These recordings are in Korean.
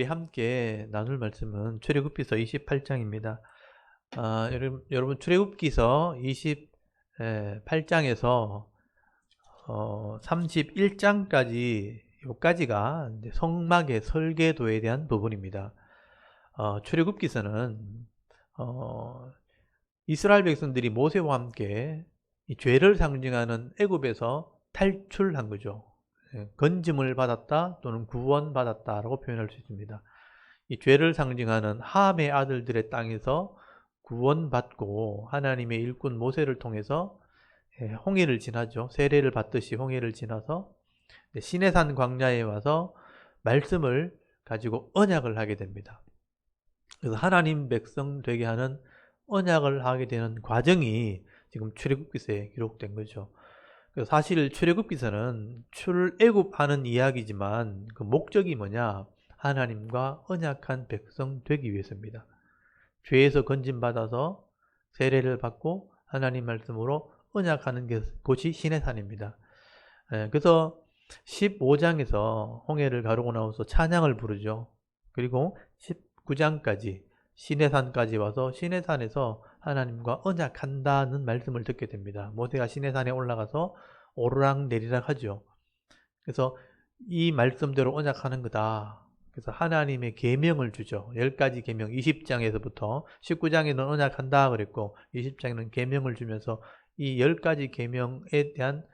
우리 함께 나눌 말씀은 출애굽기서 28장입니다. 여러분 출애굽기서 28장에서 31장까지 요까지가 성막의 설계도에 대한 부분입니다. 출애굽기서는 이스라엘 백성들이 모세와 함께 이 죄를 상징하는 애굽에서 탈출한 거죠. 건짐을 받았다 또는 구원받았다라고 표현할 수 있습니다. 이 죄를 상징하는 함의 아들들의 땅에서 구원받고 하나님의 일꾼 모세를 통해서 홍해를 지나죠. 세례를 받듯이 홍해를 지나서 시내산 광야에 와서 말씀을 가지고 언약을 하게 됩니다. 그래서 하나님 백성 되게 하는 언약을 하게 되는 과정이 지금 출애굽기서에 기록된 거죠. 사실 출애굽기서는 출애굽하는 이야기지만 그 목적이 뭐냐? 하나님과 언약한 백성 되기 위해서입니다. 죄에서 건짐받아서 세례를 받고 하나님 말씀으로 언약하는 곳이 시내산입니다. 그래서 15장에서 홍해를 가르고 나와서 찬양을 부르죠. 그리고 19장까지 시내산까지 와서 시내산에서 하나님과 언약한다는 말씀을 듣게 됩니다. 모세가 시내산에 올라가서 오르락 내리락 하죠. 그래서 이 말씀대로 언약하는 거다. 그래서 하나님의 계명을 주죠. 10가지 계명 20장에서부터 19장에는 언약한다 그랬고 20장에는 계명을 주면서 이 10가지 계명에 대한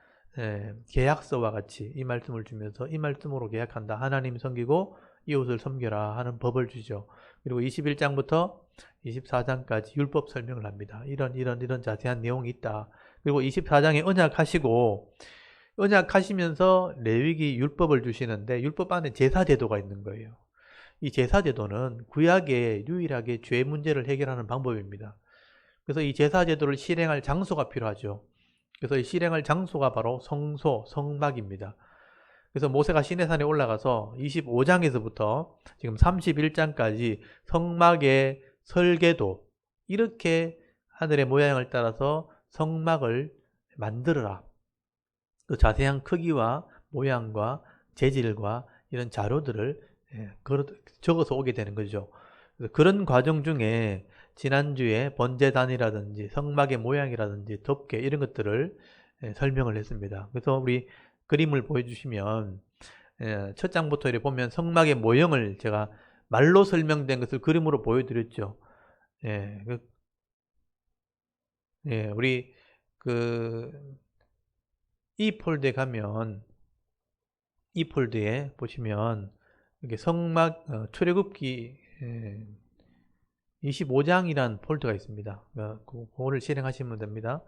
계약서와 같이 이 말씀을 주면서 이 말씀으로 계약한다. 하나님 섬기고 이웃을 섬겨라 하는 법을 주죠. 그리고 21장부터 24장까지 율법 설명을 합니다. 이런 자세한 내용이 있다. 그리고 24장에 언약하시면서 레위기 율법을 주시는데 율법 안에 제사제도가 있는 거예요. 이 제사제도는 구약에 유일하게 죄 문제를 해결하는 방법입니다. 그래서 이 제사제도를 실행할 장소가 필요하죠. 그래서 이 실행할 장소가 바로 성소, 성막입니다. 그래서 모세가 시내산에 올라가서 25장에서부터 지금 31장까지 성막의 설계도, 이렇게 하늘의 모양을 따라서 성막을 만들어라. 그 자세한 크기와 모양과 재질과 이런 자료들을 적어서 오게 되는 거죠. 그런 과정 중에 지난주에 번제단이라든지 성막의 모양이라든지 덮개 이런 것들을 설명을 했습니다. 그래서 우리 그림을 보여주시면 첫 장부터 이렇게 보면 성막의 모형을 제가 말로 설명된 것을 그림으로 보여드렸죠. 우리 이 폴더에 가면 이 폴더에 보시면 이렇게 성막 출애굽기 25장이란 폴더가 있습니다. 그거를 실행하시면 됩니다.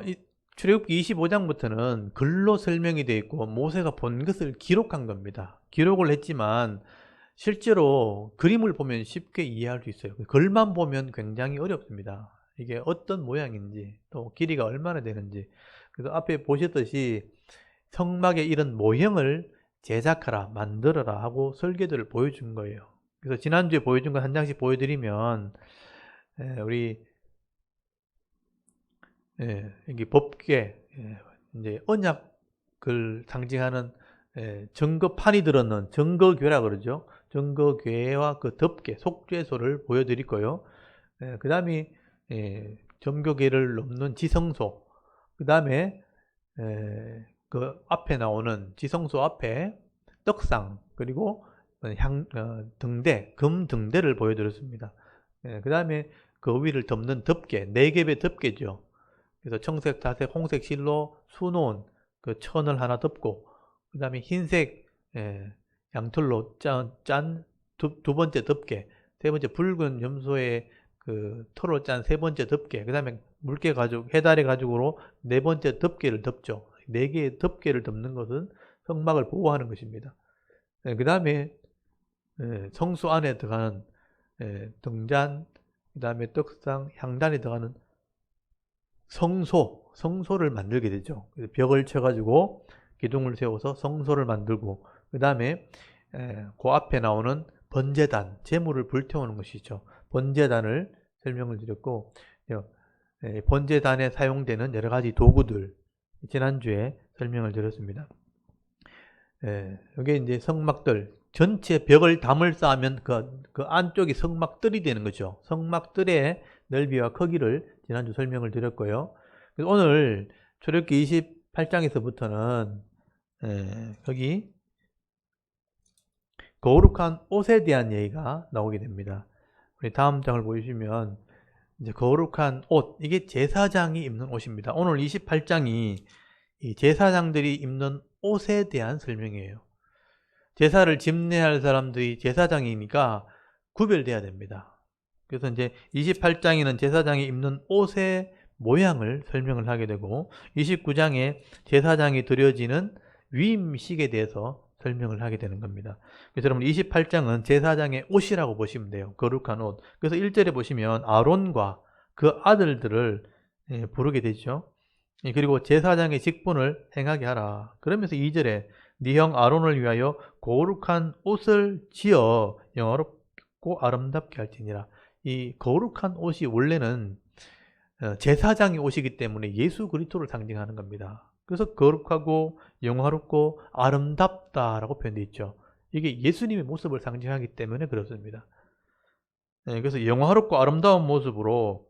이 출애굽기 25장부터는 글로 설명이 되어 있고 모세가 본 것을 기록한 겁니다. 기록을 했지만 실제로 그림을 보면 쉽게 이해할 수 있어요. 글만 보면 굉장히 어렵습니다. 이게 어떤 모양인지 또 길이가 얼마나 되는지. 그래서 앞에 보셨듯이 성막의 이런 모형을 제작하라, 만들어라 하고 설계도를 보여준 거예요. 그래서 지난주에 보여준 거 한 장씩 보여드리면 우리 여기 법궤, 이제 언약을 상징하는 증거판이 들었는 증거궤라 그러죠. 증거궤와 그 덮개, 속죄소를 보여드릴 거예요. 그 다음에 점교궤를 넘는 지성소, 그 다음에 그 앞에 나오는 지성소 앞에 떡상, 그리고 등대, 금 등대를 보여드렸습니다. 그 다음에 그 위를 덮는 덮개, 4겹의 덮개죠. 그래서 청색, 자색, 홍색 실로 수놓은 그 천을 하나 덮고, 그 다음에 흰색 양털로 짠 두 번째 덮개, 세 번째 붉은 염소의 그 털로 짠 세 번째 덮개, 그 다음에 물개 가죽, 해달의 가죽으로 네 번째 덮개를 덮죠. 4개의 덮개를 덮는 것은 성막을 보호하는 것입니다. 그 다음에 성수 안에 들어가는 등잔, 그 다음에 떡상, 향단에 들어가는 성소를 만들게 되죠. 벽을 쳐가지고 기둥을 세워서 성소를 만들고, 그 다음에 그 앞에 나오는 번제단, 제물을 불태우는 것이죠. 번제단을 설명을 드렸고, 번제단에 사용되는 여러 가지 도구들, 지난주에 설명을 드렸습니다. 여기 이제 성막들, 전체 벽을 담을 쌓으면 그 안쪽이 성막들이 되는 거죠. 성막들의 넓이와 크기를 지난주 설명을 드렸고요. 그래서 오늘 출애굽기 28장에서부터는 여기 거룩한 옷에 대한 얘기가 나오게 됩니다. 우리 다음 장을 보시면 이제 거룩한 옷, 이게 제사장이 입는 옷입니다. 오늘 28장이 이 제사장들이 입는 옷에 대한 설명이에요. 제사를 집례할 사람들이 제사장이니까 구별돼야 됩니다. 그래서 이제 28장에는 제사장이 입는 옷의 모양을 설명을 하게 되고 29장에 제사장이 드려지는 위임식에 대해서 설명을 하게 되는 겁니다. 그래서 여러분 28장은 제사장의 옷이라고 보시면 돼요. 거룩한 옷. 그래서 1절에 보시면 아론과 그 아들들을 부르게 되죠. 그리고 제사장의 직분을 행하게 하라. 그러면서 2절에 네 형 아론을 위하여 거룩한 옷을 지어 영화롭고 아름답게 할지니라. 이 거룩한 옷이 원래는 제사장의 옷이기 때문에 예수 그리스도를 상징하는 겁니다. 그래서 거룩하고 영화롭고 아름답다라고 표현되어 있죠. 이게 예수님의 모습을 상징하기 때문에 그렇습니다. 그래서 영화롭고 아름다운 모습으로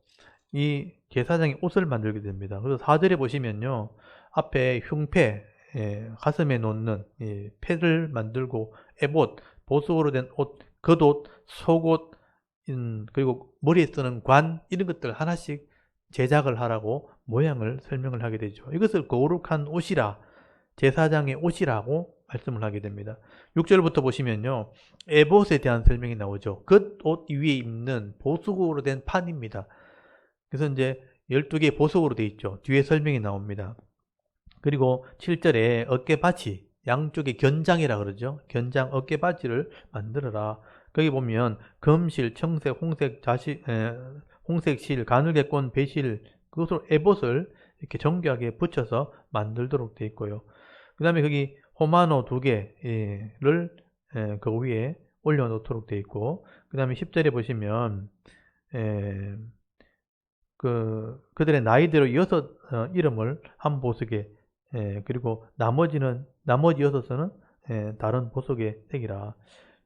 이 제사장의 옷을 만들게 됩니다. 그래서 4절에 보시면요, 앞에 흉패, 가슴에 놓는 패를 만들고 에봇, 보석으로 된 옷, 겉옷, 속옷, 그리고 머리에 쓰는 관, 이런 것들 하나씩 제작을 하라고 모양을 설명을 하게 되죠. 이것을 거룩한 옷이라, 제사장의 옷이라고 말씀을 하게 됩니다. 6절부터 보시면요, 에봇에 대한 설명이 나오죠. 겉옷 위에 입는 보석으로 된 판입니다. 그래서 이제 12개의 보석으로 되어 있죠. 뒤에 설명이 나옵니다. 그리고 7절에 어깨받치, 양쪽에 견장이라 그러죠. 견장 어깨받치를 만들어라. 거기 보면 금실, 청색, 홍색 실, 가늘게 꼰 배실, 그것으로 에봇을 이렇게 정교하게 붙여서 만들도록 되어 있고요. 그 다음에 거기 호마노 2개를 그 위에 올려놓도록 되어 있고, 그 다음에 10절에 보시면 그들의 나이대로 6 이름을 한 보석에, 그리고 나머지 6은 다른 보석의 색이라.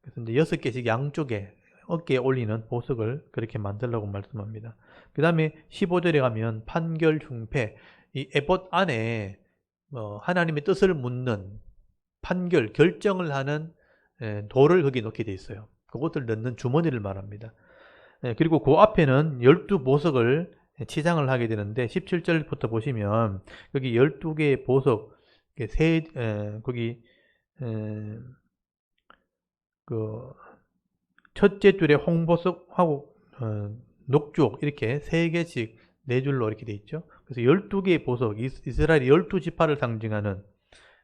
그래서 이제 6개씩 양쪽에 어깨에 올리는 보석을 그렇게 만들라고 말씀합니다. 그 다음에 15절에 가면 판결 흉패, 이 에봇 안에 하나님의 뜻을 묻는 판결, 결정을 하는 돌을 거기 넣게 돼 있어요. 그것을 넣는 주머니를 말합니다. 그리고 그 앞에는 12보석을 치장을 하게 되는데 17절부터 보시면 여기 12개의 보석, 거기 그 첫째 줄에 홍보석하고 녹주옥 이렇게 3개씩 4줄로 이렇게 돼 있죠. 그래서 12개의 보석, 이스라엘의 12지파를 상징하는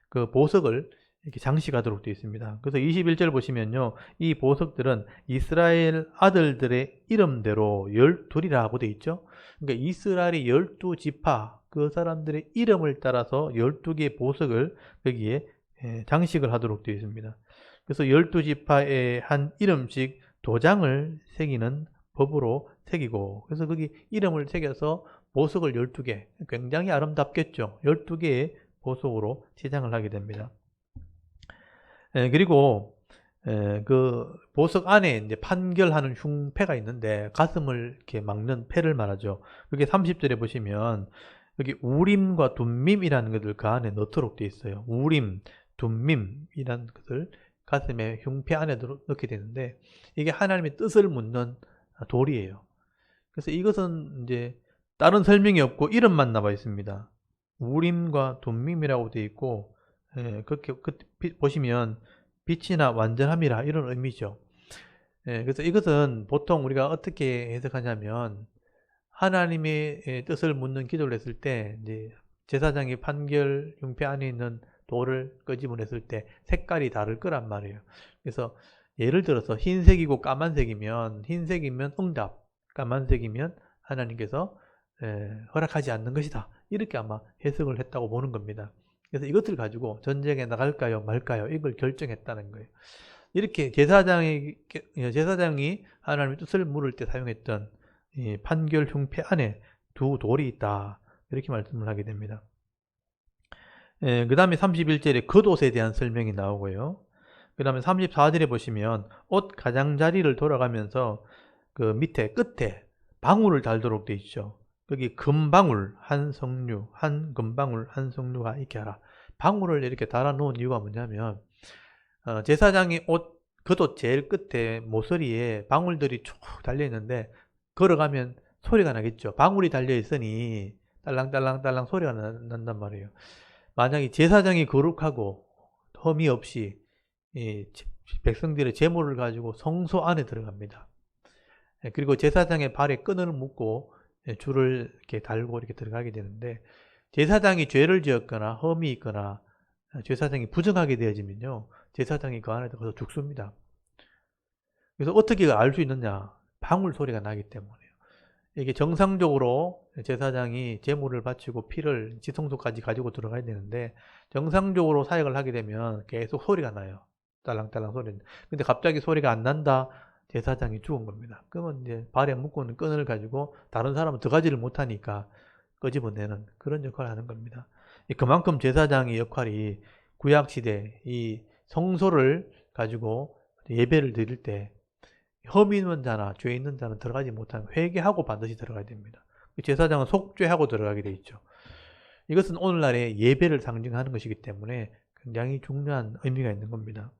그 보석을 이렇게 장식하도록 되어 있습니다. 그래서 21절 보시면요, 이 보석들은 이스라엘 아들들의 이름대로 12이라고 되어 있죠. 그러니까 이스라엘의 12지파, 그 사람들의 이름을 따라서 12개의 보석을 거기에 장식을 하도록 되어 있습니다. 그래서 12지파에 한 이름씩 도장을 새기는 법으로 새기고, 그래서 거기 이름을 새겨서 보석을 12개, 굉장히 아름답겠죠. 12개의 보석으로 치장을 하게 됩니다. 그리고 그 보석 안에 이제 판결하는 흉패가 있는데 가슴을 이렇게 막는 패를 말하죠. 그게 30절에 보시면 여기 우림과 둠밈이라는 것을 그 안에 넣도록 되어 있어요. 우림, 둠밈이라는 것을 가슴에 흉패 안에 넣게 되는데 이게 하나님의 뜻을 묻는 돌이에요. 그래서 이것은 이제 다른 설명이 없고 이름만 나와 있습니다. 우림과 둠밈이라고 되어 있고, 그렇게 보시면 빛이나 완전함이라 이런 의미죠. 그래서 이것은 보통 우리가 어떻게 해석하냐면 하나님의 뜻을 묻는 기도를 했을 때 이제 제사장이 판결 흉패 안에 있는 돌을 끄집어냈을 때 색깔이 다를 거란 말이에요. 그래서 예를 들어서 흰색이고 까만색이면 흰색이면 응답, 까만색이면 하나님께서 허락하지 않는 것이다. 이렇게 아마 해석을 했다고 보는 겁니다. 그래서 이것을 가지고 전쟁에 나갈까요 말까요 이걸 결정했다는 거예요. 이렇게 제사장이 하나님의 뜻을 물을 때 사용했던 이 판결 흉패 안에 두 돌이 있다, 이렇게 말씀을 하게 됩니다. 그 다음에 31절에 겉옷에 대한 설명이 나오고요. 그 다음에 34절에 보시면 옷 가장자리를 돌아가면서 그 밑에 끝에 방울을 달도록 되어 있죠. 거기 금방울 한 성류, 한 금방울 한 성류가 있게 하라. 방울을 이렇게 달아 놓은 이유가 뭐냐면 제사장이 옷 겉옷 제일 끝에 모서리에 방울들이 쭉 달려 있는데 걸어가면 소리가 나겠죠. 방울이 달려 있으니 딸랑딸랑딸랑 소리가 난단 말이에요. 만약에 제사장이 거룩하고 흠이 없이 이 백성들의 제물을 가지고 성소 안에 들어갑니다. 그리고 제사장의 발에 끈을 묶고 줄을 이렇게 달고 이렇게 들어가게 되는데, 제사장이 죄를 지었거나 흠이 있거나 제사장이 부정하게 되어지면요, 제사장이 그 안에 들어가서 죽습니다. 그래서 어떻게 알 수 있느냐? 방울 소리가 나기 때문에요. 이게 정상적으로 제사장이 제물을 바치고 피를 지성소까지 가지고 들어가야 되는데, 정상적으로 사역을 하게 되면 계속 소리가 나요. 딸랑딸랑 소리. 근데 갑자기 소리가 안 난다? 제사장이 죽은 겁니다. 그러면 이제 발에 묶어놓은 끈을 가지고 다른 사람은 들어가지를 못하니까 끄집어내는 그런 역할을 하는 겁니다. 그만큼 제사장의 역할이 구약시대 이 성소를 가지고 예배를 드릴 때 혐의 있는 자나 죄 있는 자는 들어가지 못하면 회개하고 반드시 들어가야 됩니다. 제사장은 속죄하고 들어가게 돼 있죠. 이것은 오늘날의 예배를 상징하는 것이기 때문에 굉장히 중요한 의미가 있는 겁니다.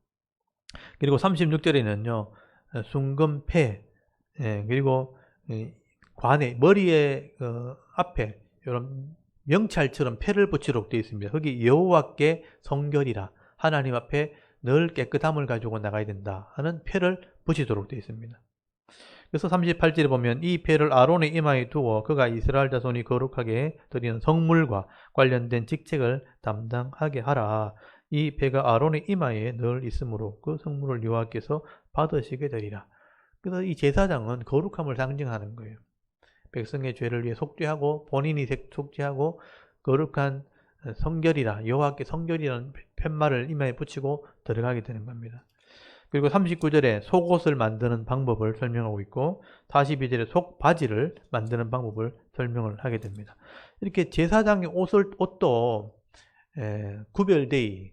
그리고 36절에는요, 순금패, 그리고 관에 머리에 앞에 이런 명찰처럼 패를 붙이도록 되어 있습니다. 거기 여호와께 성결이라, 하나님 앞에 늘 깨끗함을 가지고 나가야 된다 하는 패를 붙이도록 되어 있습니다. 그래서 38절에 보면 이 패를 아론의 이마에 두어 그가 이스라엘 자손이 거룩하게 드리는 성물과 관련된 직책을 담당하게 하라. 이 패가 아론의 이마에 늘 있으므로 그 성물을 여호와께서 받으시게 되리라. 그래서 이 제사장은 거룩함을 상징하는 거예요. 백성의 죄를 위해 속죄하고 본인이 속죄하고 거룩한 성결이라, 여호와께 성결이라는 팻말을 이마에 붙이고 들어가게 되는 겁니다. 그리고 39절에 속옷을 만드는 방법을 설명하고 있고 42절에 속바지를 만드는 방법을 설명을 하게 됩니다. 이렇게 제사장의 옷도 구별되이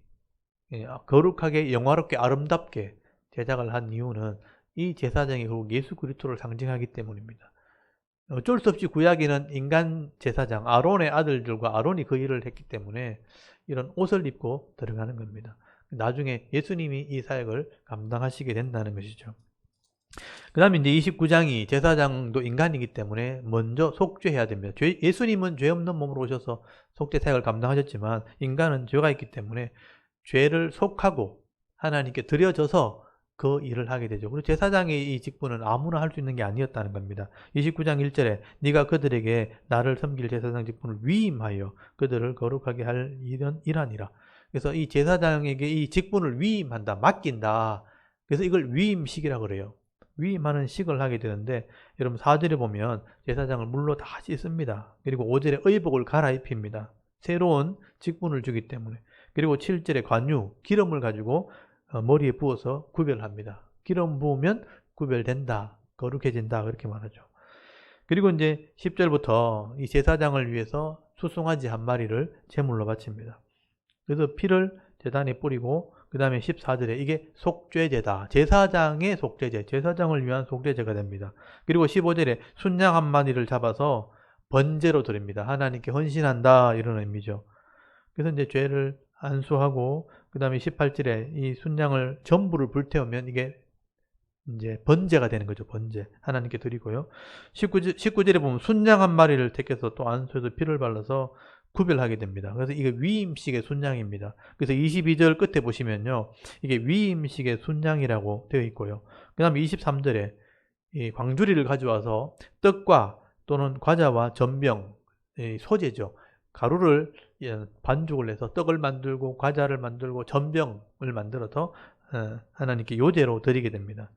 거룩하게 영화롭게 아름답게 제작을 한 이유는 이 제사장이 결국 예수 그리스도를 상징하기 때문입니다. 어쩔 수 없이 구약에는 인간 제사장 아론의 아들들과 아론이 그 일을 했기 때문에 이런 옷을 입고 들어가는 겁니다. 나중에 예수님이 이 사역을 감당하시게 된다는 것이죠. 그 다음에 이제 29장이 제사장도 인간이기 때문에 먼저 속죄해야 됩니다. 예수님은 죄 없는 몸으로 오셔서 속죄 사역을 감당하셨지만 인간은 죄가 있기 때문에 죄를 속하고 하나님께 드려져서 그 일을 하게 되죠. 그리고 제사장의 이 직분은 아무나 할 수 있는 게 아니었다는 겁니다. 29장 1절에 네가 그들에게 나를 섬길 제사장 직분을 위임하여 그들을 거룩하게 할 일은 이라니라. 그래서 이 제사장에게 이 직분을 위임한다, 맡긴다. 그래서 이걸 위임식이라고 그래요. 위임하는 식을 하게 되는데, 여러분 4절에 보면 제사장을 물로 다 씻습니다. 그리고 5절에 의복을 갈아입힙니다. 새로운 직분을 주기 때문에. 그리고 7절에 관유, 기름을 가지고 머리에 부어서 구별합니다. 기름 부으면 구별된다, 거룩해진다, 그렇게 말하죠. 그리고 이제 10절부터 이 제사장을 위해서 수송아지 한 마리를 제물로 바칩니다. 그래서 피를 제단에 뿌리고, 그 다음에 14절에 이게 속죄제다. 제사장의 속죄제, 제사장을 위한 속죄제가 됩니다. 그리고 15절에 순양 한 마리를 잡아서 번제로 드립니다. 하나님께 헌신한다, 이런 의미죠. 그래서 이제 죄를 안수하고, 그 다음에 18절에 이 순양을 전부를 불태우면 이게 이제 번제가 되는 거죠. 번제. 하나님께 드리고요. 19절에 보면 순양 한 마리를 택해서 또 안수해서 피를 발라서 구별하게 됩니다. 그래서 이게 위임식의 순양입니다. 그래서 22절 끝에 보시면요, 이게 위임식의 순양이라고 되어 있고요. 그 다음에 23절에 이 광주리를 가져와서 떡과 또는 과자와 전병, 소재죠. 가루를 반죽을 해서 떡을 만들고 과자를 만들고 전병을 만들어서 하나님께 요제로 드리게 됩니다.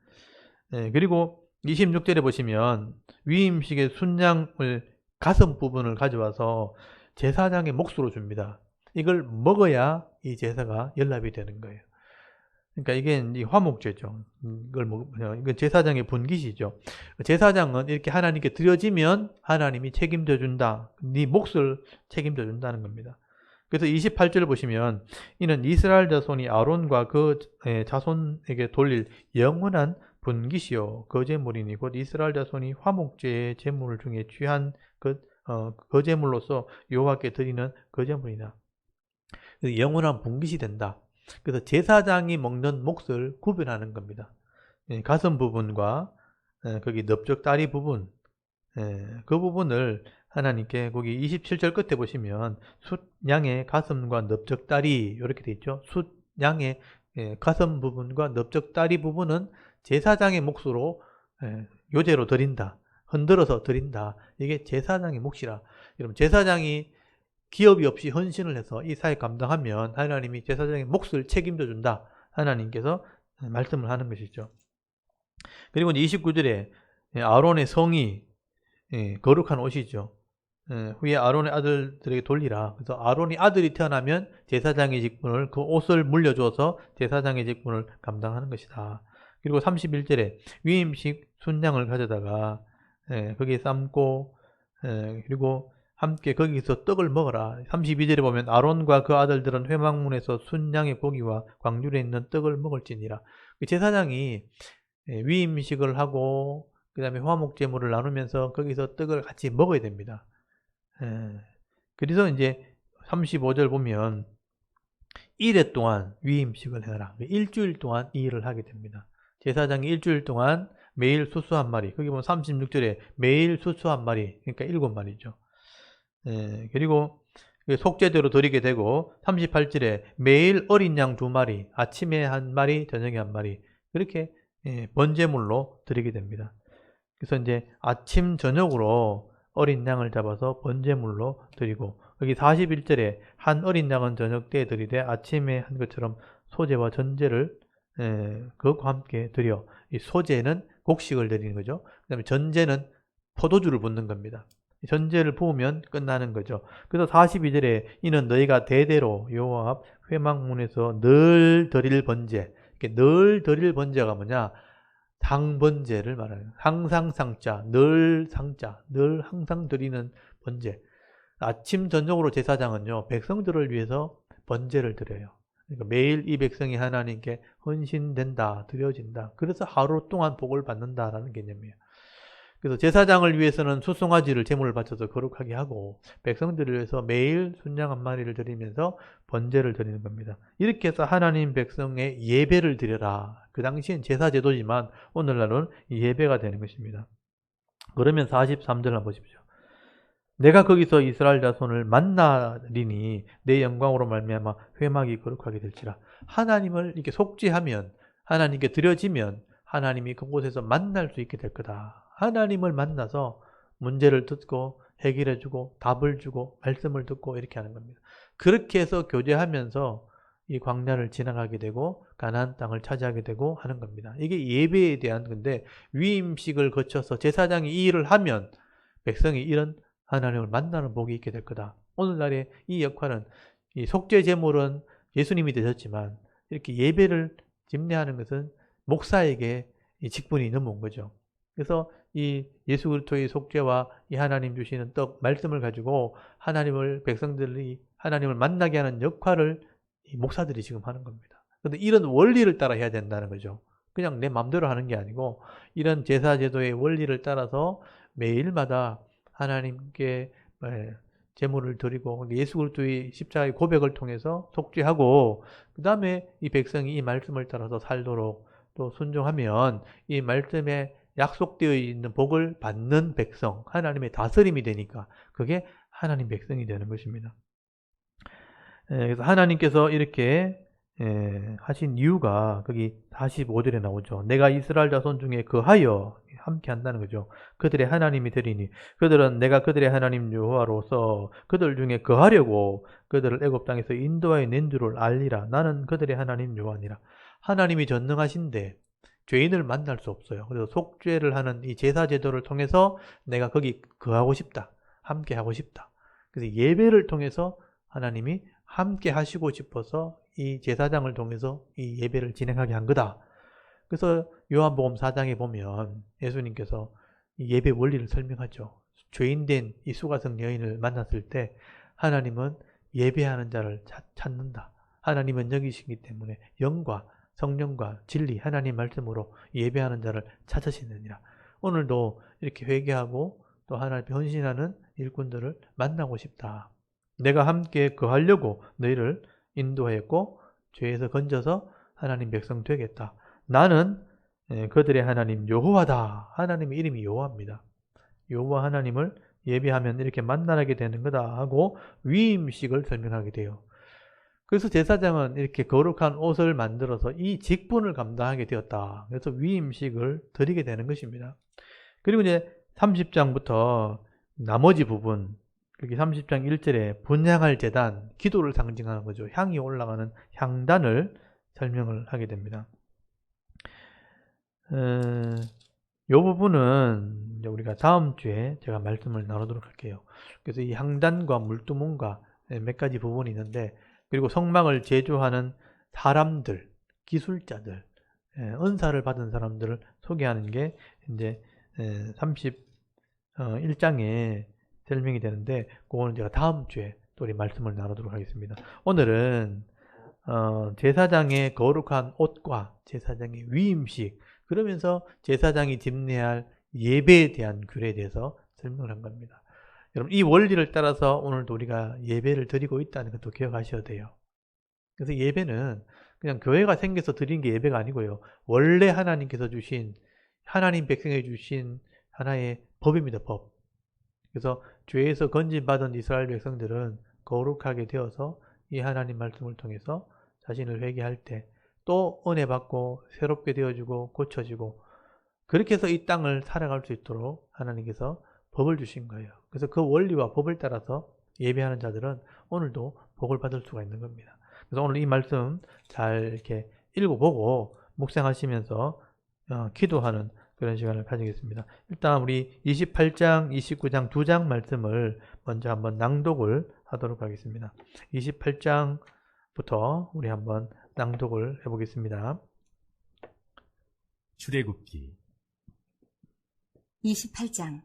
그리고 26절에 보시면 위임식의 순양을 가슴 부분을 가져와서 제사장의 몫으로 줍니다. 이걸 먹어야 이 제사가 연납이 되는 거예요. 그러니까 이게 화목제죠. 이건 제사장의 분깃이죠. 제사장은 이렇게 하나님께 드려지면 하나님이 책임져 준다. 네 몫을 책임져 준다는 겁니다. 그래서 28절 보시면 이는 이스라엘 자손이 아론과 그 자손에게 돌릴 영원한 분깃이요 거제물이니 곧 이스라엘 자손이 화목제의 제물 중에 귀한 거제물로서 여호와께 드리는 거제물이나 영원한 분깃이 된다. 그래서 제사장이 먹는 몫을 구별하는 겁니다. 가슴 부분과 거기 넓적다리 부분 그 부분을 하나님께 거기 27절 끝에 보시면 숫양의 가슴과 넓적다리 이렇게 돼 있죠. 숫양의 가슴 부분과 넓적다리 부분은 제사장의 몫으로 요제로 드린다. 흔들어서 드린다. 이게 제사장의 몫이라. 여러분 제사장이 기업이 없이 헌신을 해서 이 사역 감당하면 하나님이 제사장의 몫을 책임져 준다. 하나님께서 말씀을 하는 것이죠. 그리고 이제 29절에 아론의 성이 거룩한 옷이죠. 후에 아론의 아들들에게 돌리라. 그래서 아론이 아들이 태어나면 제사장의 직분을 그 옷을 물려줘서 제사장의 직분을 감당하는 것이다. 그리고 31절에 위임식 순양을 가져다가 거기에 삶고 그리고 함께 거기서 떡을 먹어라. 32절에 보면 아론과 그 아들들은 회막문에서 순양의 고기와 광률에 있는 떡을 먹을지니라. 제사장이 위임식을 하고 그 다음에 화목제물을 나누면서 거기서 떡을 같이 먹어야 됩니다. 그래서 이제 35절 보면 1회 동안 위임식을 해라. 일주일 동안 이 일을 하게 됩니다. 제사장이 일주일 동안 매일 수수 한 마리, 거기 보면 36절에 매일 수수 한 마리, 그러니까 7마리죠. 그리고 속죄제로 드리게 되고 38절에 매일 어린 양 2마리, 아침에 한 마리, 저녁에 한 마리 그렇게 번제물로 드리게 됩니다. 그래서 이제 아침 저녁으로 어린 양을 잡아서 번제물로 드리고 여기 41절에 한 어린 양은 저녁 때에 드리되 아침에 한 것처럼 소제와 전제를 그것과 함께 드려. 이 소제는 곡식을 드리는 거죠. 그 다음에 전제는 포도주를 붓는 겁니다. 전제를 부으면 끝나는 거죠. 그래서 42절에 이는 너희가 대대로 여호와 앞 회막문에서 늘 드릴 번제. 늘 드릴 번제가 뭐냐? 상번제를 말해요. 항상 상자, 늘 상자, 늘 항상 드리는 번제. 아침 저녁으로 제사장은요 백성들을 위해서 번제를 드려요. 그러니까 매일 이 백성이 하나님께 헌신된다, 드려진다. 그래서 하루 동안 복을 받는다라는 개념이에요. 그래서 제사장을 위해서는 수송아지를 제물을 바쳐서 거룩하게 하고 백성들을 위해서 매일 순양 한 마리를 드리면서 번제를 드리는 겁니다. 이렇게 해서 하나님 백성의 예배를 드려라. 그 당시엔 제사제도지만 오늘날은 예배가 되는 것입니다. 그러면 43절 한번 보십시오. 내가 거기서 이스라엘 자손을 만나리니 내 영광으로 말미암아 회막이 거룩하게 될지라. 하나님을 이렇게 속죄하면 하나님께 드려지면 하나님이 그곳에서 만날 수 있게 될 거다. 하나님을 만나서 문제를 듣고 해결해주고 답을 주고 말씀을 듣고 이렇게 하는 겁니다. 그렇게 해서 교제하면서 이 광야를 지나가게 되고 가나안 땅을 차지하게 되고 하는 겁니다. 이게 예배에 대한 건데 위임식을 거쳐서 제사장이 이 일을 하면 백성이 이런 하나님을 만나는 복이 있게 될 거다. 오늘날의 이 역할은 이 속죄 제물은 예수님이 되셨지만 이렇게 예배를 집례하는 것은 목사에게 이 직분이 넘어온 거죠. 그래서 이 예수 그리스도의 속죄와 이 하나님 주시는 떡 말씀을 가지고 하나님을 백성들이 하나님을 만나게 하는 역할을 이 목사들이 지금 하는 겁니다. 그런데 이런 원리를 따라 해야 된다는 거죠. 그냥 내 마음대로 하는 게 아니고 이런 제사 제도의 원리를 따라서 매일마다 하나님께 제물을 드리고 예수 그리스도의 십자가의 고백을 통해서 속죄하고 그 다음에 이 백성이 이 말씀을 따라서 살도록 또 순종하면 이 말씀에 약속되어 있는 복을 받는 백성, 하나님의 다스림이 되니까 그게 하나님 백성이 되는 것입니다. 그래서 하나님께서 이렇게 하신 이유가 거기 45절에 나오죠. 내가 이스라엘 자손 중에 거하여 함께 한다는 거죠. 그들의 하나님이 되리니 그들은 내가 그들의 하나님 여호와로서 그들 중에 거하려고 그들을 애굽 땅에서 인도하여 낸 줄을 알리라. 나는 그들의 하나님 여호와니라. 하나님이 전능하신데 죄인을 만날 수 없어요. 그래서 속죄를 하는 이 제사 제도를 통해서 내가 거기 거하고 싶다. 함께 하고 싶다. 그래서 예배를 통해서 하나님이 함께 하시고 싶어서 이 제사장을 통해서 이 예배를 진행하게 한 거다. 그래서 요한복음 4장에 보면 예수님께서 이 예배 원리를 설명하죠. 죄인된 이 수가성 여인을 만났을 때 하나님은 예배하는 자를 찾는다. 하나님은 여기시기 때문에 영과 성령과 진리, 하나님 말씀으로 예배하는 자를 찾으시느니라. 오늘도 이렇게 회개하고 또 하나님께 헌신하는 일꾼들을 만나고 싶다. 내가 함께 거하려고 너희를 인도하였고 죄에서 건져서 하나님 백성 되겠다. 나는 그들의 하나님 여호와다. 하나님의 이름이 여호와입니다. 여호와 하나님을 예배하면 이렇게 만나게 되는 거다 하고 위임식을 설명하게 돼요. 그래서 제사장은 이렇게 거룩한 옷을 만들어서 이 직분을 감당하게 되었다. 그래서 위임식을 드리게 되는 것입니다. 그리고 이제 30장부터 나머지 부분, 그게 30장 1절에 분향할 제단, 기도를 상징하는 거죠. 향이 올라가는 향단을 설명을 하게 됩니다. 이 부분은 우리가 다음 주에 제가 말씀을 나누도록 할게요. 그래서 이 향단과 물두문과 몇 가지 부분이 있는데, 그리고 성막을 제조하는 사람들, 기술자들, 은사를 받은 사람들을 소개하는 게 이제 31장에 설명이 되는데, 그거는 제가 다음 주에 또 우리 말씀을 나누도록 하겠습니다. 오늘은 제사장의 거룩한 옷과 제사장의 위임식, 그러면서 제사장이 집례할 예배에 대한 규례에 대해서 설명을 한 겁니다. 여러분, 이 원리를 따라서 오늘도 우리가 예배를 드리고 있다는 것도 기억하셔야 돼요. 그래서 예배는 그냥 교회가 생겨서 드린 게 예배가 아니고요. 원래 하나님께서 주신, 하나님 백성에 주신 하나의 법입니다. 법. 그래서 죄에서 건진받은 이스라엘 백성들은 거룩하게 되어서 이 하나님 말씀을 통해서 자신을 회개할 때 또 은혜 받고 새롭게 되어지고 고쳐지고, 그렇게 해서 이 땅을 살아갈 수 있도록 하나님께서 법을 주신 거예요. 그래서 그 원리와 법을 따라서 예배하는 자들은 오늘도 복을 받을 수가 있는 겁니다. 그래서 오늘 이 말씀 잘 이렇게 읽어보고 묵상하시면서 기도하는 그런 시간을 가지겠습니다. 일단 우리 28장, 29장 두 장 말씀을 먼저 한번 낭독을 하도록 하겠습니다. 28장부터 우리 한번 낭독을 해보겠습니다. 출애굽기 28장.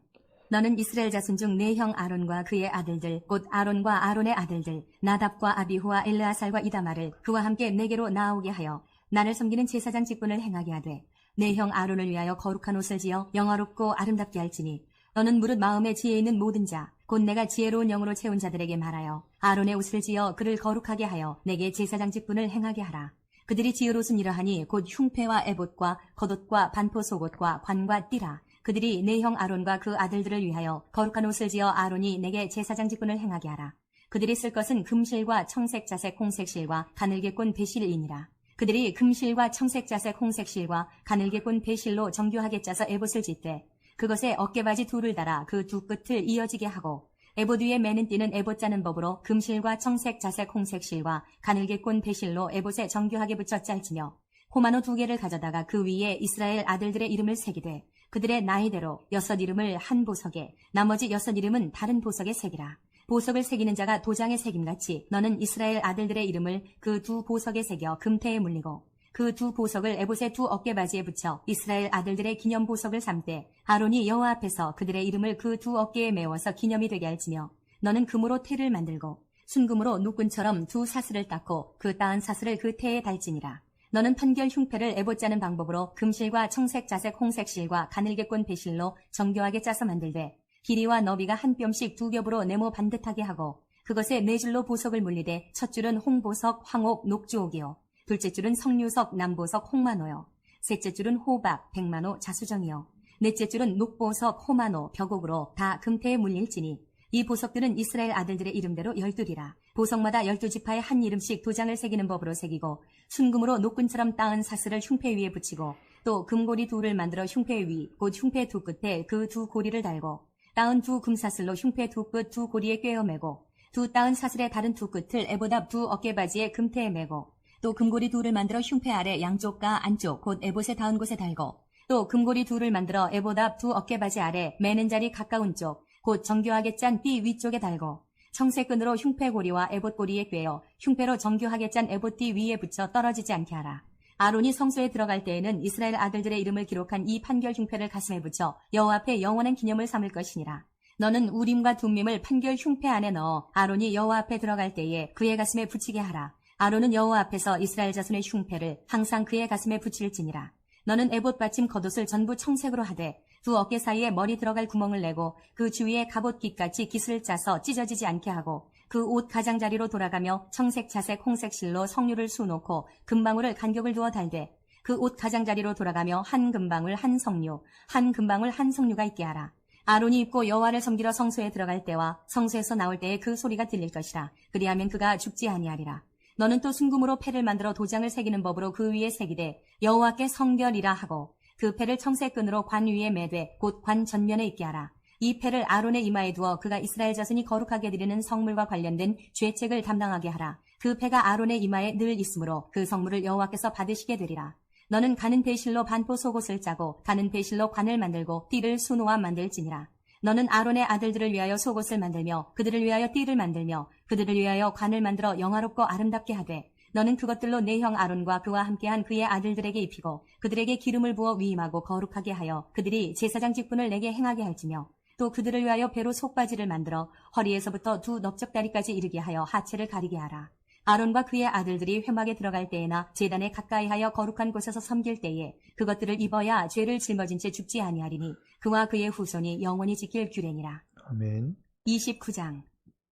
너는 이스라엘 자손 중 내 형 아론과 그의 아들들, 곧 아론과 아론의 아들들, 나답과 아비후와 엘르아살과 이다말을 그와 함께 내게로 나오게 하여 나를 섬기는 제사장 직분을 행하게 하되, 내 형 아론을 위하여 거룩한 옷을 지어 영화롭고 아름답게 할지니, 너는 무릇 마음에 지혜 있는 모든 자, 곧 내가 지혜로운 영으로 채운 자들에게 말하여 아론의 옷을 지어 그를 거룩하게 하여 내게 제사장 직분을 행하게 하라. 그들이 지을 옷은 이러하니 곧 흉패와 에봇과 겉옷과 반포 속옷과 관과 띠라. 그들이 내 형 아론과 그 아들들을 위하여 거룩한 옷을 지어 아론이 내게 제사장 직분을 행하게 하라. 그들이 쓸 것은 금실과 청색, 자색, 홍색 실과 가늘게 꼰 배실이니라. 그들이 금실과 청색, 자색, 홍색 실과 가늘게 꼰 배실로 정교하게 짜서 에봇을 짓되, 그것에 어깨바지 둘을 달아 그 두 끝을 이어지게 하고, 에봇 위에 매는 띠는 에봇 짜는 법으로 금실과 청색, 자색, 홍색 실과 가늘게 꼰 배실로 에봇에 정교하게 붙여 짤지며, 호마노 2개를 가져다가 그 위에 이스라엘 아들들의 이름을 새기되, 그들의 나이대로 6 이름을 한 보석에, 나머지 6 이름은 다른 보석에 새기라. 보석을 새기는 자가 도장에 새김같이 너는 이스라엘 아들들의 이름을 그 두 보석에 새겨 금태에 물리고, 그 두 보석을 에봇의 두 어깨바지에 붙여 이스라엘 아들들의 기념 보석을 삼되, 아론이 여호와 앞에서 그들의 이름을 그 두 어깨에 메워서 기념이 되게 할지며, 너는 금으로 태를 만들고 순금으로 누꾼처럼 두 사슬을 닦고 그 따은 사슬을 그 태에 달지니라. 너는 판결 흉패를 에봇 짜는 방법으로 금실과 청색, 자색, 홍색 실과 가늘게 꼰 배실로 정교하게 짜서 만들되, 길이와 너비가 한 뼘씩 2겹으로 네모 반듯하게 하고, 그것에 4줄로 보석을 물리되, 첫 줄은 홍보석, 황옥, 녹주옥이요, 둘째 줄은 석류석, 남보석, 홍마노요, 셋째 줄은 호박, 백마노, 자수정이요, 넷째 줄은 녹보석, 호마노, 벽옥으로 다 금태에 물릴지니, 이 보석들은 이스라엘 아들들의 이름대로 12이라. 보석마다 12지파에 한 이름씩 도장을 새기는 법으로 새기고, 순금으로 녹근처럼 따은 사슬을 흉패 위에 붙이고, 또 금고리 2를 만들어 흉패 위, 곧 흉패 두 끝에 그 두 고리를 달고, 따은 두 금사슬로 흉패 두 끝 두 고리에 꿰어 매고, 두 따은 사슬의 다른 두 끝을 에봇 앞 두 어깨바지에 금태에 매고, 또 금고리 2를 만들어 흉패 아래 양쪽과 안쪽, 곧 에봇에 닿은 곳에 달고, 또 금고리 2를 만들어 에봇 앞 두 어깨바지 아래 매는 자리 가까운 쪽, 곧 정교하게 짠 띠 위쪽에 달고, 청색끈으로 흉패고리와 에봇고리에 꿰어 흉패로 정교하게 짠 에봇띠 위에 붙여 떨어지지 않게 하라. 아론이 성소에 들어갈 때에는 이스라엘 아들들의 이름을 기록한 이 판결 흉패를 가슴에 붙여 여호와 앞에 영원한 기념을 삼을 것이니라. 너는 우림과 둠밈을 판결 흉패 안에 넣어 아론이 여호와 앞에 들어갈 때에 그의 가슴에 붙이게 하라. 아론은 여호와 앞에서 이스라엘 자손의 흉패를 항상 그의 가슴에 붙일지니라. 너는 에봇 받침 겉옷을 전부 청색으로 하되 두 어깨 사이에 머리 들어갈 구멍을 내고 그 주위에 갑옷 깃같이 깃을 짜서 찢어지지 않게 하고 그 옷 가장자리로 돌아가며 청색, 자색, 홍색 실로 성류를 수놓고 금방울을 간격을 두어 달되 그 옷 가장자리로 돌아가며 한 금방울 한 성류, 한 금방울 한 성류가 있게 하라. 아론이 입고 여호와를 섬기러 성소에 들어갈 때와 성소에서 나올 때에 그 소리가 들릴 것이라. 그리하면 그가 죽지 아니하리라. 너는 또 순금으로 패를 만들어 도장을 새기는 법으로 그 위에 새기되 여호와께 성결이라 하고 그 패를 청색 끈으로 관 위에 매되 곧 관 전면에 있게 하라. 이 패를 아론의 이마에 두어 그가 이스라엘 자손이 거룩하게 드리는 성물과 관련된 죄책을 담당하게 하라. 그 패가 아론의 이마에 늘 있으므로 그 성물을 여호와께서 받으시게 되리라. 너는 가는 배실로 반포 속옷을 짜고 가는 배실로 관을 만들고 띠를 수놓아 만들지니라. 너는 아론의 아들들을 위하여 속옷을 만들며 그들을 위하여 띠를 만들며 그들을 위하여 관을 만들어 영화롭고 아름답게 하되 너는 그것들로 내 형 아론과 그와 함께한 그의 아들들에게 입히고 그들에게 기름을 부어 위임하고 거룩하게 하여 그들이 제사장 직분을 내게 행하게 할지며 또 그들을 위하여 배로 속바지를 만들어 허리에서부터 두 넓적다리까지 이르게 하여 하체를 가리게 하라. 아론과 그의 아들들이 회막에 들어갈 때에나 제단에 가까이하여 거룩한 곳에서 섬길 때에 그것들을 입어야 죄를 짊어진 채 죽지 아니하리니 그와 그의 후손이 영원히 지킬 규례니라. 아멘. 29장.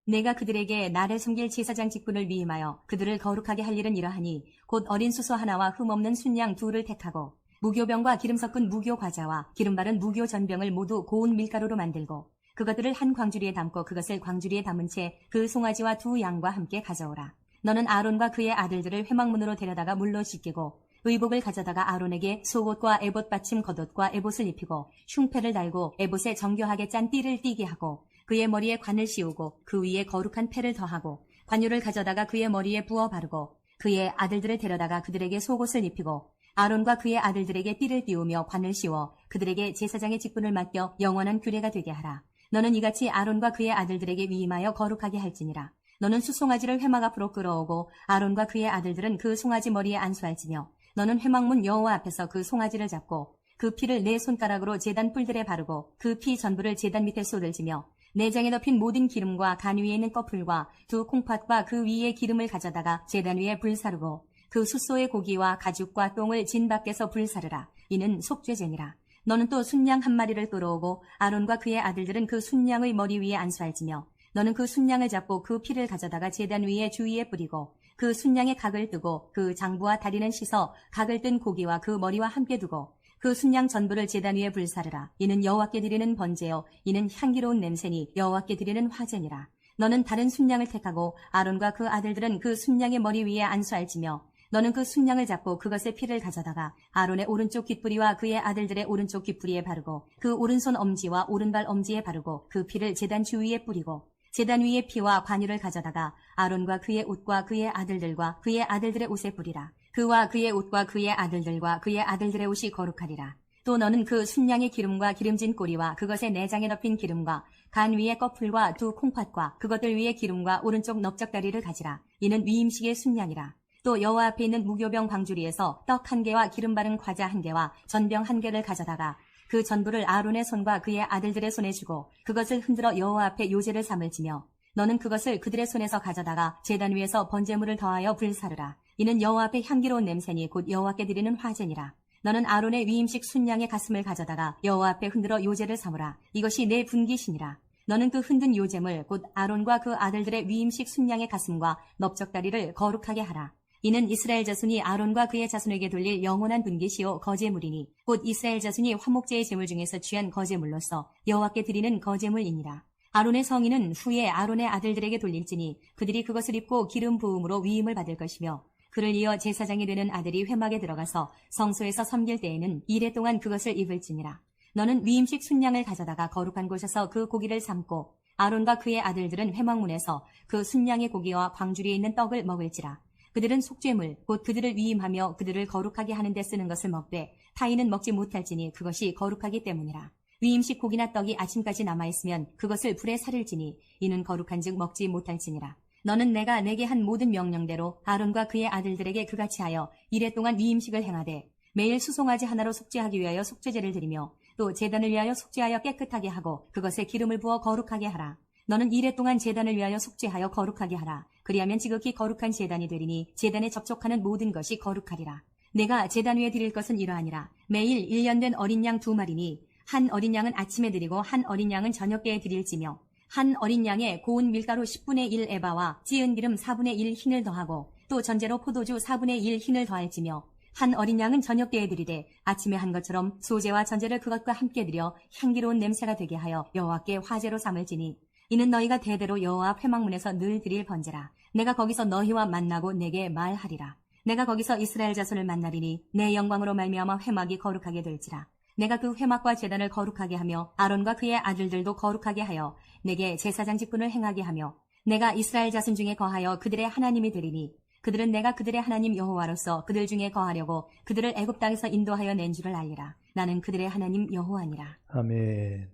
내가 그들에게 나를 섬길 제사장 직분을 위임하여 그들을 거룩하게 할 일은 이러하니 곧 어린 수소 하나와 흠없는 순양 둘을 택하고 무교병과 기름 섞은 무교 과자와 기름 바른 무교 전병을 모두 고운 밀가루로 만들고 그것들을 한 광주리에 담고 그것을 광주리에 담은 채 그 송아지와 두 양과 함께 가져오라. 너는 아론과 그의 아들들을 회막문으로 데려다가 물로 씻기고 의복을 가져다가 아론에게 속옷과 에봇 받침 겉옷과 에봇을 입히고 흉패를 달고 에봇에 정교하게 짠 띠를 띠게 하고 그의 머리에 관을 씌우고 그 위에 거룩한 패를 더하고 관유를 가져다가 그의 머리에 부어 바르고 그의 아들들을 데려다가 그들에게 속옷을 입히고 아론과 그의 아들들에게 띠를 띄우며 관을 씌워 그들에게 제사장의 직분을 맡겨 영원한 규례가 되게 하라. 너는 이같이 아론과 그의 아들들에게 위임하여 거룩하게 할지니라. 너는 수송아지를 회막 앞으로 끌어오고 아론과 그의 아들들은 그 송아지 머리에 안수할지며 너는 회막문 여호와 앞에서 그 송아지를 잡고 그 피를 내 손가락으로 제단 뿔들에 바르고 그 피 전부를 제단 밑에 쏟을지며 내장에 덮인 모든 기름과 간 위에 있는 꺼풀과 두 콩팥과 그 위에 기름을 가져다가 제단 위에 불사르고 그 숫소의 고기와 가죽과 똥을 진 밖에서 불사르라. 이는 속죄제니라. 너는 또 순양 한 마리를 끌어오고 아론과 그의 아들들은 그 순양의 머리 위에 안수할지며 너는 그 순양을 잡고 그 피를 가져다가 제단 위에 주위에 뿌리고 그 순양의 각을 뜨고 그 장부와 다리는 씻어 각을 뜬 고기와 그 머리와 함께 두고 그 순양 전부를 제단 위에 불사르라. 이는 여호와께 드리는 번제요 이는 향기로운 냄새니 여호와께 드리는 화제니라. 너는 다른 순양을 택하고 아론과 그 아들들은 그 순양의 머리 위에 안수할지며 너는 그 순양을 잡고 그것의 피를 가져다가 아론의 오른쪽 귓뿌리와 그의 아들들의 오른쪽 귓뿌리에 바르고 그 오른손 엄지와 오른발 엄지에 바르고 그 피를 제단 주위에 뿌리고 제단 위에 피와 관유를 가져다가 아론과 그의 옷과 그의 아들들과 그의 아들들의 옷에 뿌리라. 그와 그의 옷과 그의 아들들과 그의 아들들의 옷이 거룩하리라. 또 너는 그 순양의 기름과 기름진 꼬리와 그것의 내장에 덮인 기름과 간 위에 꺼풀과 두 콩팥과 그것들 위에 기름과 오른쪽 넓적다리를 가지라. 이는 위임식의 순양이라. 또 여호와 앞에 있는 무교병 광주리에서 떡 한 개와 기름 바른 과자 한 개와 전병 한 개를 가져다가 그 전부를 아론의 손과 그의 아들들의 손에 주고 그것을 흔들어 여호와 앞에 요제를 삼을지며 너는 그것을 그들의 손에서 가져다가 제단 위에서 번제물을 더하여 불사르라. 이는 여호와 앞에 향기로운 냄새니 곧 여호와께 드리는 화제니라. 너는 아론의 위임식 순양의 가슴을 가져다가 여호와 앞에 흔들어 요제를 삼으라. 이것이 내 분깃이니라. 너는 그 흔든 요제물 곧 아론과 그 아들들의 위임식 순양의 가슴과 넓적다리를 거룩하게 하라. 이는 이스라엘 자손이 아론과 그의 자손에게 돌릴 영원한 분깃이요 거제물이니 곧 이스라엘 자손이 화목제의 제물 중에서 취한 거제물로서 여호와께 드리는 거제물이니라. 아론의 성인은 후에 아론의 아들들에게 돌릴지니 그들이 그것을 입고 기름 부음으로 위임을 받을 것이며 그를 이어 제사장이 되는 아들이 회막에 들어가서 성소에서 섬길 때에는 이레 동안 그것을 입을지니라. 너는 위임식 순양을 가져다가 거룩한 곳에서 그 고기를 삶고 아론과 그의 아들들은 회막문에서 그 순양의 고기와 광주리에 있는 떡을 먹을지라. 그들은 속죄물 곧 그들을 위임하며 그들을 거룩하게 하는 데 쓰는 것을 먹되 타인은 먹지 못할지니 그것이 거룩하기 때문이라. 위임식 고기나 떡이 아침까지 남아있으면 그것을 불에 살을지니 이는 거룩한즉 먹지 못할지니라. 너는 내가 내게 한 모든 명령대로 아론과 그의 아들들에게 그같이 하여 이레 동안 위임식을 행하되 매일 수송아지 하나로 속죄하기 위하여 속죄제를 드리며 또 제단을 위하여 속죄하여 깨끗하게 하고 그것에 기름을 부어 거룩하게 하라. 너는 이레 동안 제단을 위하여 속죄하여 거룩하게 하라. 그리하면 지극히 거룩한 제단이 되리니 제단에 접촉하는 모든 것이 거룩하리라. 내가 제단 위에 드릴 것은 이러하니라. 매일 1년 된 어린 양 2마리니 한 어린 양은 아침에 드리고 한 어린 양은 저녁에 드릴지며 한 어린 양에 고운 밀가루 10분의 1 에바와 찌은 기름 4분의 1 흰을 더하고 또 전제로 포도주 4분의 1 흰을 더할지며 한 어린 양은 저녁때에 드리되 아침에 한 것처럼 소제와 전제를 그것과 함께 드려 향기로운 냄새가 되게 하여 여호와께 화제로 삼을지니 이는 너희가 대대로 여호와 앞 회막문에서 늘 드릴 번제라. 내가 거기서 너희와 만나고 내게 말하리라. 내가 거기서 이스라엘 자손을 만나리니 내 영광으로 말미암아 회막이 거룩하게 될지라. 내가 그 회막과 제단을 거룩하게 하며 아론과 그의 아들들도 거룩하게 하여 내게 제사장 직분을 행하게 하며 내가 이스라엘 자손 중에 거하여 그들의 하나님이 되리니 그들은 내가 그들의 하나님 여호와로서 그들 중에 거하려고 그들을 애굽 땅에서 인도하여 낸 줄을 알리라. 나는 그들의 하나님 여호와니라. 아멘.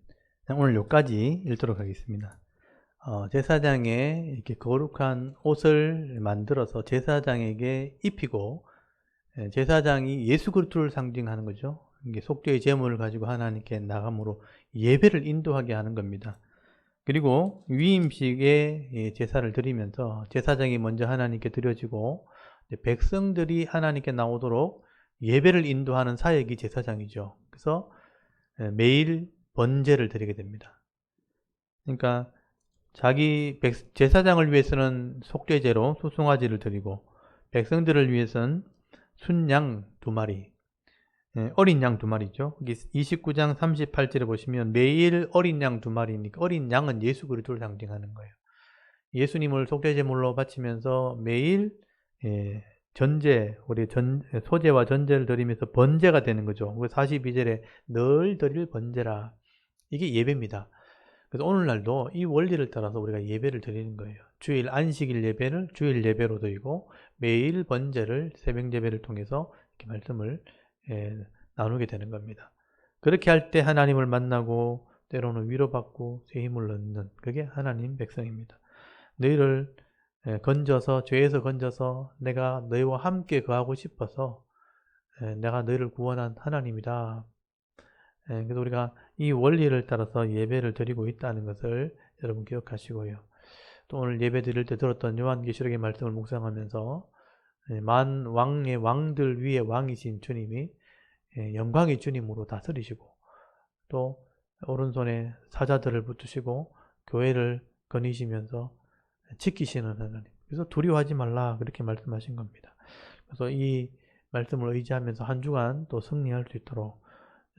오늘 여기까지 읽도록 하겠습니다. 제사장의 이렇게 거룩한 옷을 만들어서 제사장에게 입히고, 제사장이 예수 그리스도를 상징하는 거죠. 이게 속죄의 제물을 가지고 하나님께 나감으로 예배를 인도하게 하는 겁니다. 그리고 위임식에 제사를 드리면서 제사장이 먼저 하나님께 드려지고 백성들이 하나님께 나오도록 예배를 인도하는 사역이 제사장이죠. 그래서 매일 번제를 드리게 됩니다. 그러니까 자기 제사장을 위해서는 속죄제로 수송아지를 드리고 백성들을 위해서는 순양 2마리, 어린 양 2마리죠. 29장 38절에 보시면 매일 어린 양 2마리니까 어린 양은 예수 그리스도를 상징하는 거예요. 예수님을 속죄제물로 바치면서 매일 우리 소제와 전제를 드리면서 번제가 되는 거죠. 42절에 늘 드릴 번제라. 이게 예배입니다. 그래서 오늘날도 이 원리를 따라서 우리가 예배를 드리는 거예요. 주일 안식일 예배를 주일 예배로 드리고 매일 번제를 새벽 예배를 통해서 이렇게 말씀을 나누게 되는 겁니다. 그렇게 할 때 하나님을 만나고 때로는 위로받고 새 힘을 얻는 그게 하나님 백성입니다. 너희를 건져서 죄에서 건져서 내가 너희와 함께 거하고 싶어서 내가 너희를 구원한 하나님이다. 그래서 우리가 이 원리를 따라서 예배를 드리고 있다는 것을 여러분 기억하시고요. 또 오늘 예배 드릴 때 들었던 요한계시록의 말씀을 묵상하면서 만 왕의 왕들 위에 왕이신 주님이 영광의 주님으로 다스리시고 또 오른손에 사자들을 붙으시고 교회를 거니시면서 지키시는 하나님. 그래서 두려워하지 말라 그렇게 말씀하신 겁니다. 그래서 이 말씀을 의지하면서 한 주간 또 승리할 수 있도록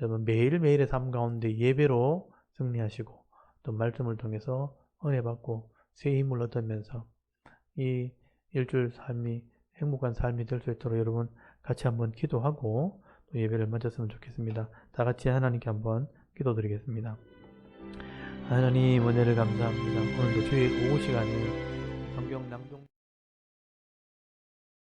여러분 매일매일의 삶 가운데 예배로 승리하시고 또 말씀을 통해서 은혜 받고 새 힘을 얻으면서 이 일주일 삶이 행복한 삶이 될 수 있도록 여러분 같이 한번 기도하고 또 예배를 마쳤으면 좋겠습니다. 다 같이 하나님께 한번 기도드리겠습니다. 하나님 은혜를 감사합니다. 오늘도 주일 오후 시간에 성경 낭독